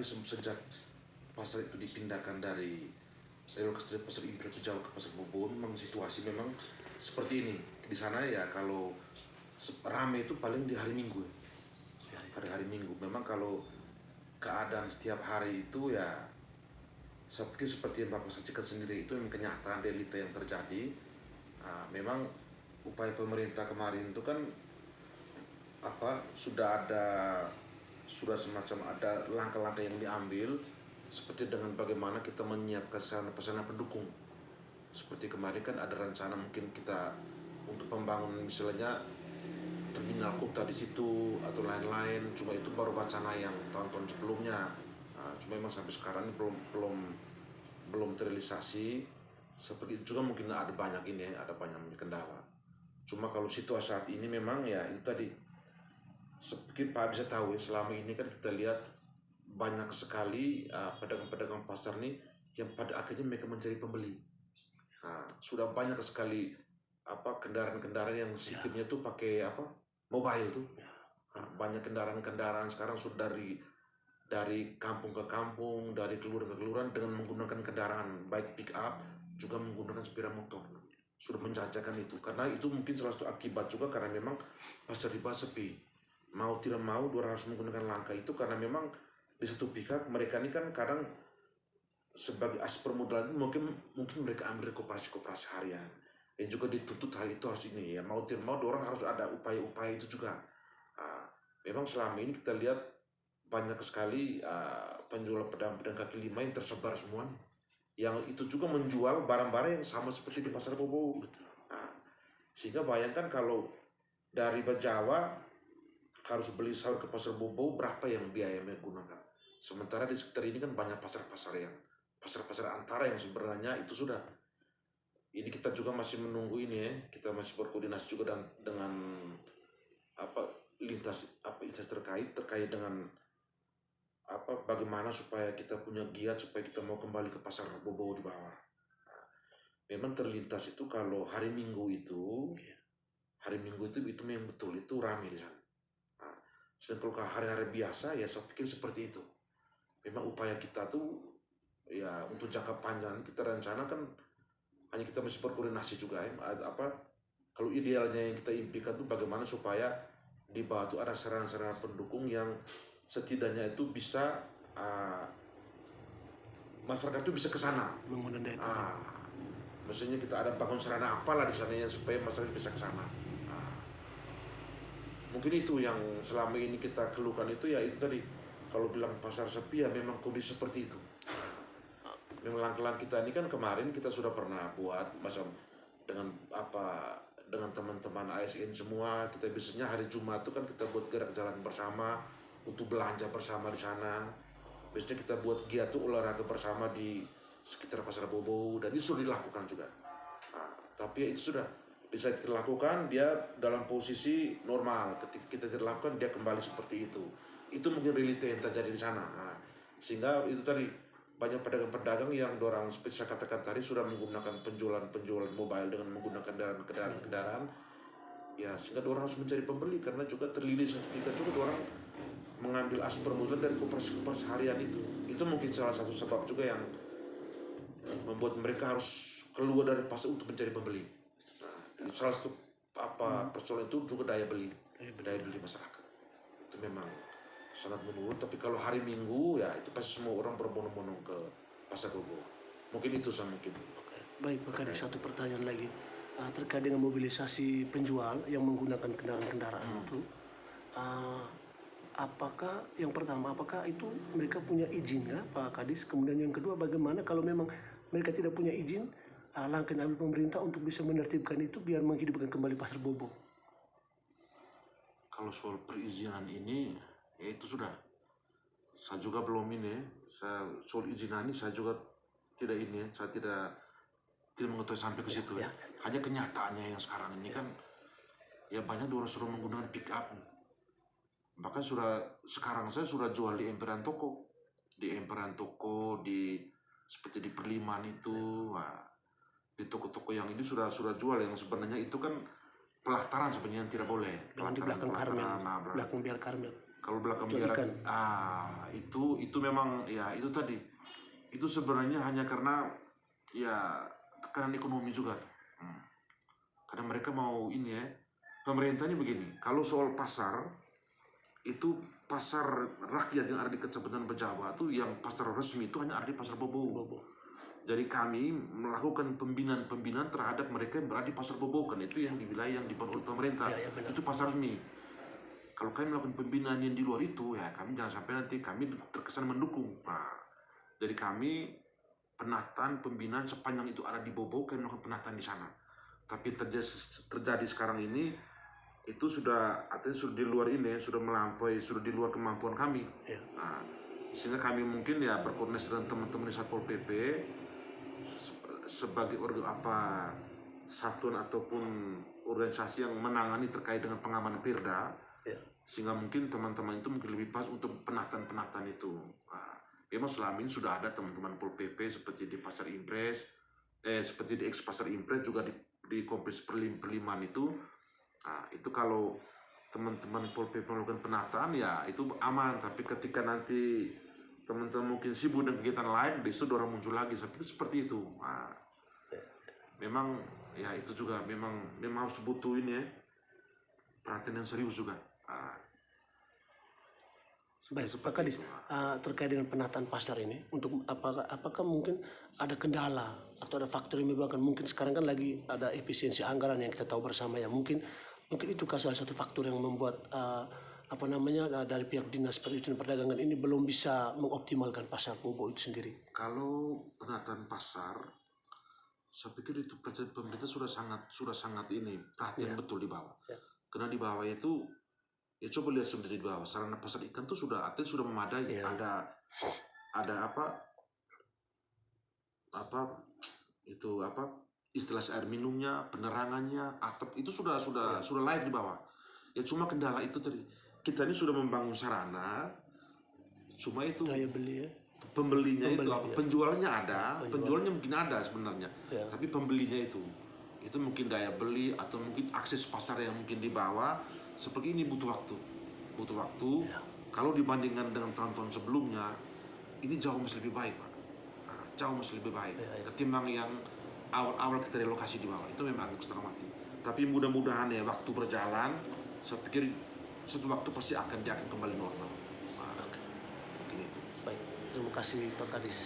sejak pasar itu dipindahkan dari relokasi dari pasar Imperial Pejawa ke pasar Bobo, memang situasi memang seperti ini di sana ya. Kalau rame itu paling di hari Minggu, hari Minggu. Memang kalau keadaan setiap hari itu ya saya pikir seperti yang Bapak saksikan sendiri, itu memang kenyataan realita yang terjadi. Memang upaya pemerintah kemarin itu kan sudah semacam ada langkah-langkah yang diambil, seperti dengan bagaimana kita menyiapkan sarana pendukung. Seperti kemarin kan ada rencana mungkin kita untuk pembangunan misalnya terminal kota di situ atau lain-lain. Cuma itu baru wacana yang tahun-tahun sebelumnya. Cuma memang sampai sekarang belum terrealisasi. Seperti itu juga mungkin ada banyak kendala. Cuma kalau situasi saat ini memang ya itu tadi, seperti Pak bisa tahu ya, selama ini kan kita lihat banyak sekali pedagang-pedagang pasar nih yang pada akhirnya mereka mencari pembeli. Sudah banyak sekali kendaraan-kendaraan yang sistemnya tuh pakai mobile tuh. Banyak kendaraan-kendaraan sekarang sudah dari kampung ke kampung, dari kelurahan ke kelurahan dengan menggunakan kendaraan baik pick up juga menggunakan sepeda motor. Sudah menjajakan itu, karena itu mungkin salah satu akibat juga karena memang pasar Ribah sepi. Mau tidak mau orang harus menggunakan langkah itu, karena memang di satu pihak mereka ini kan kadang sebagai as permudahan mungkin mereka ambil koperasi harian yang juga dituntut hal itu harus ini ya, mau tidak mau orang harus ada upaya-upaya itu juga. Memang selama ini kita lihat banyak sekali penjual pedagang kaki lima yang tersebar semuanya, yang itu juga menjual barang-barang yang sama seperti di pasar Bobo. Sehingga bayangkan kalau dari Bajawa harus beli sayur ke pasar Bobo, berapa yang biaya menggunakan. Sementara di sekitar ini kan banyak pasar-pasar antara yang sebenarnya itu sudah. Ini kita juga masih menunggu ini ya, kita masih berkoordinasi juga dengan lintas terkait dengan bagaimana supaya kita punya giat supaya kita mau kembali ke pasar Bobo di bawah. Memang terlintas itu kalau hari Minggu itu memang betul itu ramai di sana. Sedangkan kalau hari-hari biasa ya saya pikir seperti itu. Memang upaya kita tuh ya untuk jangka panjang kita rencanakan, hanya kita masih berkoordinasi juga ya. Kalau idealnya yang kita impikan tuh bagaimana supaya di bawah itu ada sarana-sarana pendukung yang setidaknya itu bisa masyarakat itu bisa ke sana. Maksudnya kita ada bangun sarana apalah di sana yang supaya masyarakat bisa ke sana. Mungkin itu yang selama ini kita keluhkan itu ya itu tadi, kalau bilang pasar sepi ya memang kondisi seperti itu. Memang langkah-langkah kita ini kan kemarin kita sudah pernah buat macam dengan teman-teman ASN semua, kita biasanya hari Jumat itu kan kita buat gerak jalan bersama untuk belanja bersama di sana. Biasanya kita buat giat tuh olahraga bersama di sekitar pasar Bobo, dan itu sudah dilakukan juga. Tapi ya itu sudah bisa kita lakukan, dia dalam posisi normal. Ketika kita tidak lakukan, dia kembali seperti itu. Itu mungkin realita yang terjadi di sana. Sehingga itu tadi banyak pedagang-pedagang yang dorang seperti saya katakan tadi sudah menggunakan penjualan mobile dengan menggunakan kendaraan ya, sehingga dorang harus mencari pembeli, karena juga terlilit sertifikat juga dorang mengambil as permulaan dari koperasi harian itu mungkin salah satu sebab juga yang membuat mereka harus keluar dari pasar untuk mencari pembeli. Salah satu persoalan itu juga daya beli masyarakat itu memang sangat menurun. Tapi kalau hari Minggu ya itu pasti semua orang berbondong-bondong ke pasar Bobo. Mungkin itu mungkin. Baik, maka ada satu pertanyaan lagi terkait dengan mobilisasi penjual yang menggunakan kendaraan-kendaraan itu. Apakah yang pertama, apakah itu mereka punya izin ya Pak Kadis? Kemudian yang kedua, bagaimana kalau memang mereka tidak punya izin, langkah yang ambil pemerintah untuk bisa menertibkan itu biar menghidupkan kembali pasar Bobo? Kalau soal perizinan ini ya itu sudah, saya juga belum ini, soal izinan ini saya juga tidak ini, saya tidak mengetahui sampai ke situ ya. Hanya kenyataannya yang sekarang ini kan ya banyak orang sudah menggunakan pick up. Bahkan sekarang saya sudah jual di emperan toko, seperti di Perliman itu, di toko-toko yang ini sudah jual, yang sebenarnya itu kan pelataran sebenarnya yang tidak boleh. Di belakang Karmel, belakang biar Karmel. Kalau belakang Jual biara, ikan. itu memang ya itu tadi. Itu sebenarnya hanya karena ya tekanan ekonomi juga. Karena mereka mau ini ya. Pemerintah ini begini, kalau soal pasar itu pasar rakyat yang ada di Kecamatan Bejawa itu yang pasar resmi itu hanya ada di Pasar Bobo. Jadi kami melakukan pembinaan terhadap mereka yang berada di Pasar Bobokan, itu yang di wilayah yang dibangun oleh pemerintah. Ya, benar. Itu pasar resmi. Kalau kami melakukan pembinaan yang di luar itu, ya kami jangan sampai nanti kami terkesan mendukung. Nah, jadi kami penataan pembinaan sepanjang itu ada di Bobo, kami melakukan penataan di sana. Tapi terjadi sekarang ini itu sudah artinya sudah di luar ini, sudah melampaui, sudah di luar kemampuan kami. Ya. Nah, sehingga kami mungkin ya berkoordinasi dengan teman-teman di Satpol PP sebagai satuan ataupun organisasi yang menangani terkait dengan pengamanan Perda. Ya. Sehingga mungkin teman-teman itu mungkin lebih pas untuk penataan-penataan itu. Nah, memang selama ini sudah ada teman-teman Pol PP seperti di Pasar Impres, seperti di ex Pasar Impres juga di kompleks Perlimaan itu. Nah, itu kalau teman-teman Pol PP melakukan penataan ya itu aman. Tapi ketika nanti teman-teman mungkin sibuk dengan kegiatan lain, besok orang muncul lagi seperti itu. Nah, memang ya itu juga memang harus butuh ini ya, perhatian yang serius juga. Baik, Pak Kadis, terkait dengan penataan pasar ini, untuk apakah mungkin ada kendala atau ada faktor yang menyebabkan, mungkin sekarang kan lagi ada efisiensi anggaran yang kita tahu bersama ya, mungkin itu salah satu faktor yang membuat dari pihak Dinas Perindustrian Perdagangan ini belum bisa mengoptimalkan pasar Bobo itu sendiri. Kalau penataan pasar, saya pikir itu perhatian pemerintah sudah sangat ini perhatian betul di bawah. Karena di bawah itu ya coba lihat sebenarnya di bawah sarana pasar ikan tuh sudah memadai. Ada istilah air minumnya, penerangannya, atap itu sudah layak di bawah. Ya cuma kendala itu tadi, kita ini sudah membangun sarana, cuma itu daya beli ya. Pembelinya itu penjualnya ada, penjualnya mungkin ada sebenarnya, tapi pembelinya itu mungkin daya beli atau mungkin akses pasar yang mungkin di bawah. Seperti ini butuh waktu. Kalau dibandingkan dengan tahun-tahun sebelumnya, ini jauh masih lebih baik, Pak. Jauh masih lebih baik ketimbang yang awal-awal kita relokasi di bawah. Itu memang agak setengah mati. Tapi mudah-mudahan ya waktu berjalan, saya pikir suatu waktu pasti dia akan kembali normal. Mungkin itu. Baik, terima kasih Pak Kadis.